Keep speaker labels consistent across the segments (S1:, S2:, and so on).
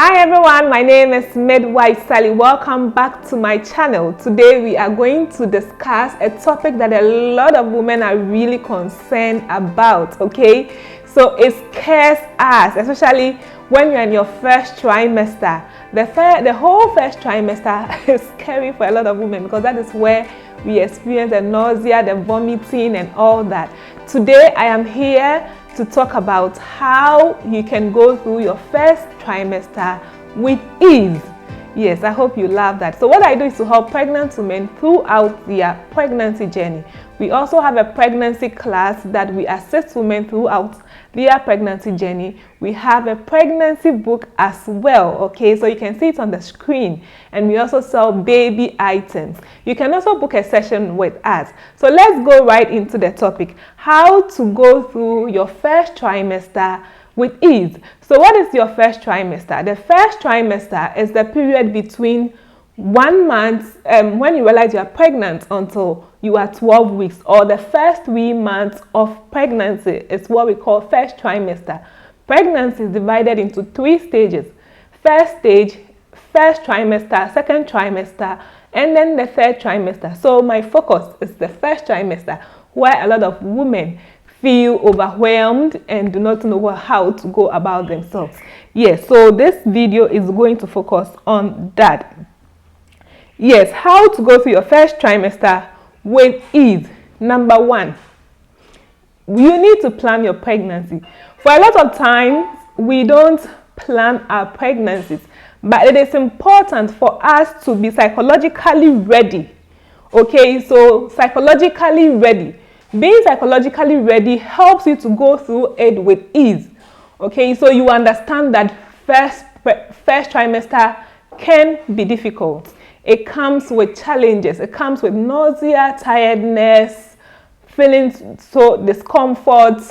S1: Hi everyone, my name is Midwife Sally. Welcome back to my channel. Today we are going to discuss a topic that a lot of women are really concerned about, okay? So it scares us, especially when you're in your first trimester. The whole first trimester is scary for a lot of women because that is where we experience the nausea, the vomiting and all that. Today I am here to talk about how you can go through your first trimester with ease. Yes, I hope you love that. So what I do is to help pregnant women throughout their pregnancy journey. We also have a pregnancy class that we assist women throughout their pregnancy journey. We have a pregnancy book as well, okay? So you can see it on the screen. And we also sell baby items. You can also book a session with us. So let's go right into the topic. How to go through your first trimester with ease. So what is your first trimester? The first trimester is the period between 1 month when you realize you are pregnant until you are 12 weeks, or the first 3 months of pregnancy is what we call first trimester. Pregnancy is divided into 3 stages. First stage, first trimester, second trimester, and then the third trimester. So my focus is the first trimester, where a lot of women feel overwhelmed and do not know how to go about themselves. Yes, so this video is going to focus on that. Yes, how to go through your first trimester with ease. Number 1, you need to plan your pregnancy. For a lot of times, we don't plan our pregnancies, but it is important for us to be psychologically ready. Okay, so psychologically ready. Being psychologically ready helps you to go through it with ease. Okay, so you understand that first trimester can be difficult. It comes with challenges. It comes with nausea, tiredness, feeling so discomfort.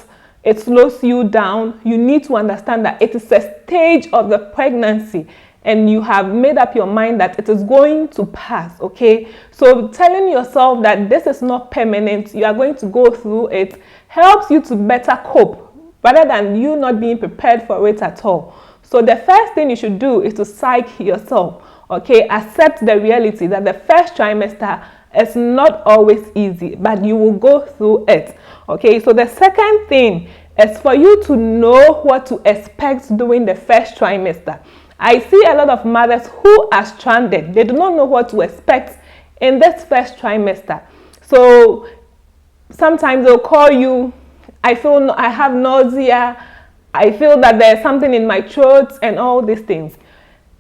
S1: It slows you down. You need to understand that it is a stage of the pregnancy and you have made up your mind that it is going to pass, okay? So telling yourself that this is not permanent, you are going to go through it, helps you to better cope rather than you not being prepared for it at all. So the first thing you should do is to psych yourself. Okay, accept the reality that the first trimester is not always easy, but you will go through it. Okay, so the second thing is for you to know what to expect during the first trimester. I see a lot of mothers who are stranded. They do not know what to expect in this first trimester. So sometimes they'll call you, I have nausea, I feel that there's something in my throat and all these things.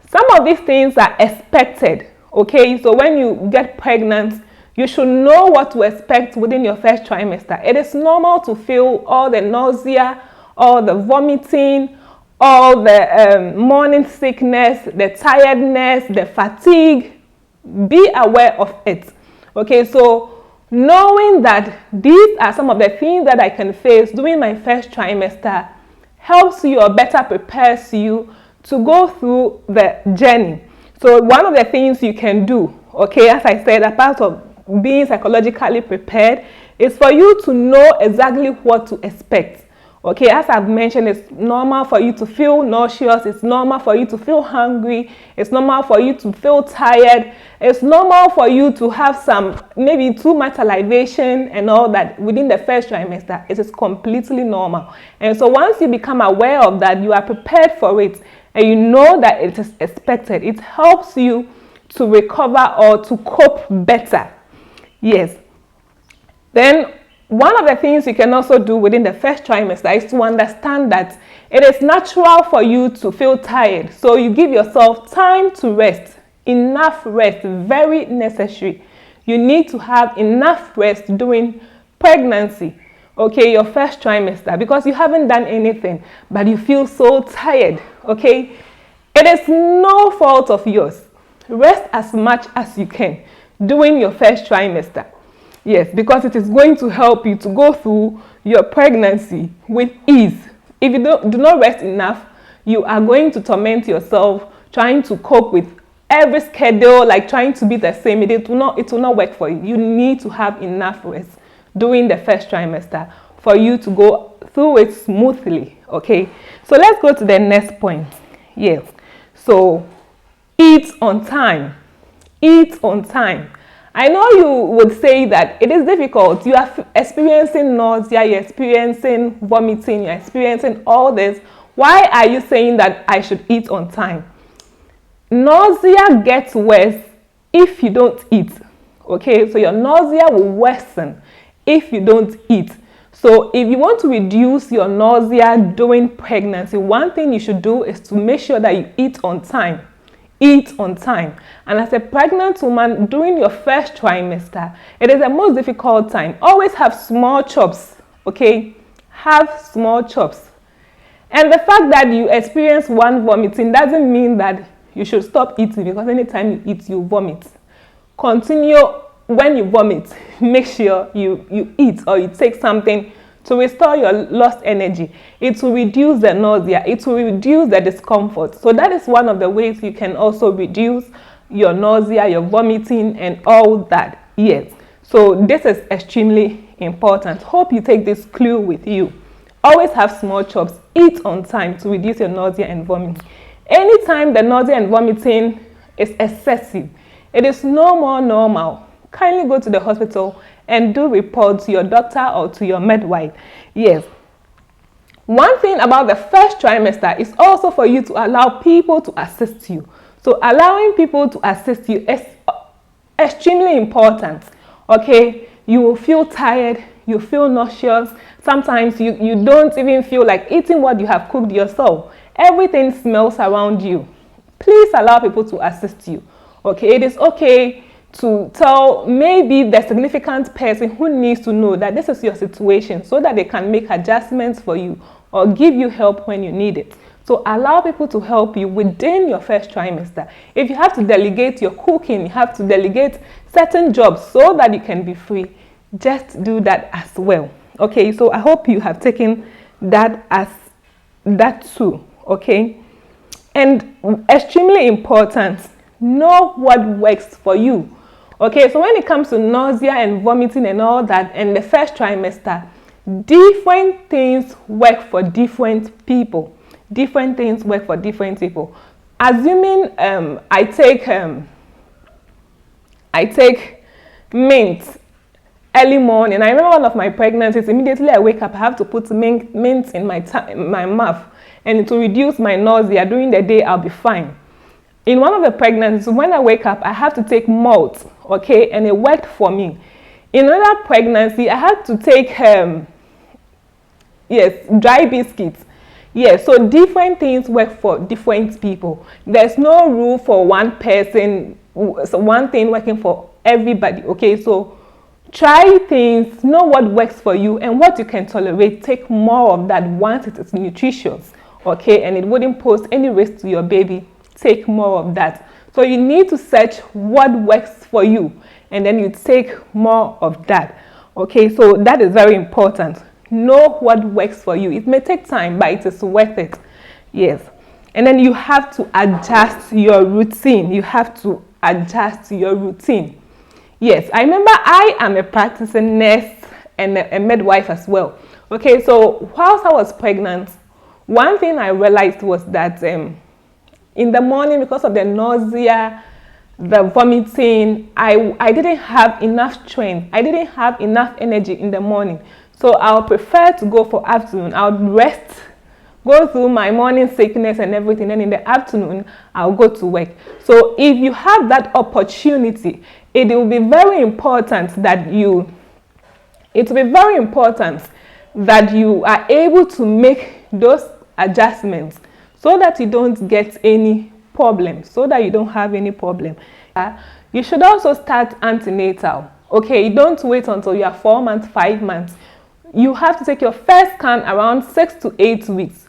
S1: Some of these things are expected, okay? So when you get pregnant, you should know what to expect within your first trimester. It is normal to feel all the nausea, all the vomiting, all the morning sickness, the tiredness, the fatigue. Be aware of it, okay? So knowing that these are some of the things that I can face during my first trimester helps you or better prepares you to go through the journey. So one of the things you can do, okay, as I said, apart of being psychologically prepared, is for you to know exactly what to expect. Okay, as I've mentioned, it's normal for you to feel nauseous, it's normal for you to feel hungry, it's normal for you to feel tired, it's normal for you to have some, maybe too much salivation and all that within the first trimester. It is completely normal. And so once you become aware of that, you are prepared for it, and you know that it is expected, it helps you to recover or to cope better. Yes. Then one of the things you can also do within the first trimester is to understand that it is natural for you to feel tired. So you give yourself time to rest. Enough rest, very necessary. You need to have enough rest during pregnancy. Okay, your first trimester, because you haven't done anything, but you feel so tired, okay? It is no fault of yours. Rest as much as you can during your first trimester. Yes, because it is going to help you to go through your pregnancy with ease. If you do not rest enough, you are going to torment yourself trying to cope with every schedule, like trying to be the same. It will not work for you. You need to have enough rest during the first trimester for you to go through it smoothly, okay? So let's go to the next point. Yes. So eat on time. Eat on time. I know you would say that it is difficult. You are experiencing nausea, you're experiencing vomiting, you're experiencing all this. Why are you saying that I should eat on time? Nausea gets worse if you don't eat. Okay, so your nausea will worsen if you don't eat. So if you want to reduce your nausea during pregnancy, one thing you should do is to make sure that you eat on time. Eat on time. And as a pregnant woman, during your first trimester, it is the most difficult time. Always have small chops, okay? Have small chops. And the fact that you experience one vomiting doesn't mean that you should stop eating, because anytime you eat, you vomit. Continue. When you vomit, make sure you eat or you take something to restore your lost energy. It will reduce the nausea. It will reduce the discomfort. So that is one of the ways you can also reduce your nausea, your vomiting, and all that. Yes. So this is extremely important. Hope you take this clue with you. Always have small chops. Eat on time to reduce your nausea and vomiting. Anytime the nausea and vomiting is excessive, it is no more normal. Kindly go to the hospital and do report to your doctor or to your midwife. Yes. One thing about the first trimester is also for you to allow people to assist you. So allowing people to assist you is extremely important. Okay, you will feel tired, you feel nauseous. Sometimes you don't even feel like eating what you have cooked yourself. Everything smells around you. Please allow people to assist you. Okay, it is okay to tell maybe the significant person who needs to know that this is your situation, so that they can make adjustments for you or give you help when you need it. So allow people to help you within your first trimester. If you have to delegate your cooking, you have to delegate certain jobs so that you can be free, just do that as well. Okay, so I hope you have taken that as that too. Okay, and extremely important, know what works for you. Okay, so when it comes to nausea and vomiting and all that, in the first trimester, different things work for different people. Different things work for different people. Assuming I take mint early morning. I remember one of my pregnancies, immediately I wake up, I have to put mint in my mouth, and it will reduce my nausea. During the day, I'll be fine. In one of the pregnancies, when I wake up, I have to take malt, okay, and it worked for me. In another pregnancy, I had to take, dry biscuits. Yes, so different things work for different people. There's no rule for one person, so one thing working for everybody, okay? So try things, know what works for you and what you can tolerate. Take more of that once it is nutritious, okay, and it wouldn't pose any risk to your baby. Take more of that. So you need to search what works for you, and then you take more of that. Okay, so that is very important. Know what works for you. It may take time, but it is worth it. Yes. And then you have to adjust your routine. You have to adjust your routine. Yes, I remember I am a practicing nurse and a midwife as well. Okay, so whilst I was pregnant, one thing I realized was that in the morning, because of the nausea, the vomiting, I didn't have enough strength. I didn't have enough energy in the morning. So I'll prefer to go for afternoon. I'll rest, go through my morning sickness and everything. Then in the afternoon, I'll go to work. So if you have that opportunity, it will be very important that you are able to make those adjustments, so that you don't get any problem, so that you don't have any problem. You should also start antenatal. Okay, don't wait until you are 4 months, 5 months. You have to take your first scan around 6 to 8 weeks.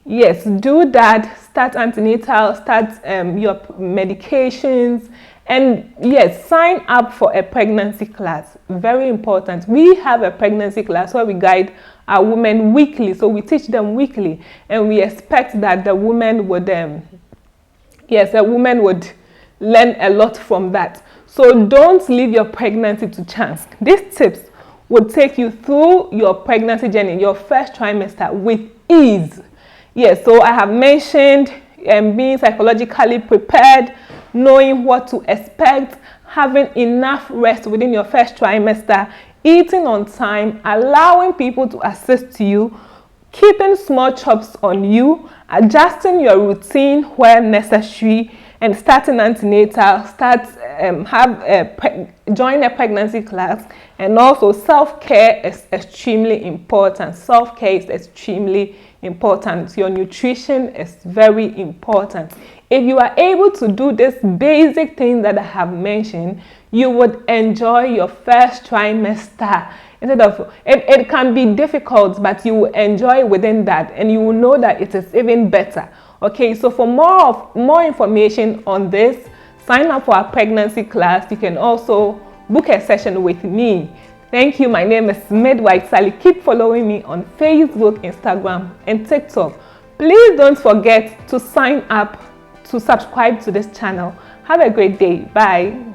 S1: Yes, do that. Start antenatal, start your medications, and yes, sign up for a pregnancy class. Very important. We have a pregnancy class where we guide our women weekly. So we teach them weekly, and we expect that the women would, learn a lot from that. So don't leave your pregnancy to chance. These tips will take you through your pregnancy journey, your first trimester, with ease. Yes, so I have mentioned being psychologically prepared, knowing what to expect, having enough rest within your first trimester, eating on time, allowing people to assist you, keeping small chops on you, adjusting your routine where necessary, and starting antenatal, join a pregnancy class. And also self-care is extremely important. Self-care is extremely important. Your nutrition is very important. If you are able to do this basic thing that I have mentioned, you would enjoy your first trimester. Instead of it can be difficult, but you will enjoy within that, and you will know that it is even better. Okay, so for more information on this, sign up for our pregnancy class. You can also book a session with me. Thank you. My name is Midwife Sally. Keep following me on Facebook, Instagram, and TikTok. Please don't forget to sign up to subscribe to this channel. Have a great day. Bye.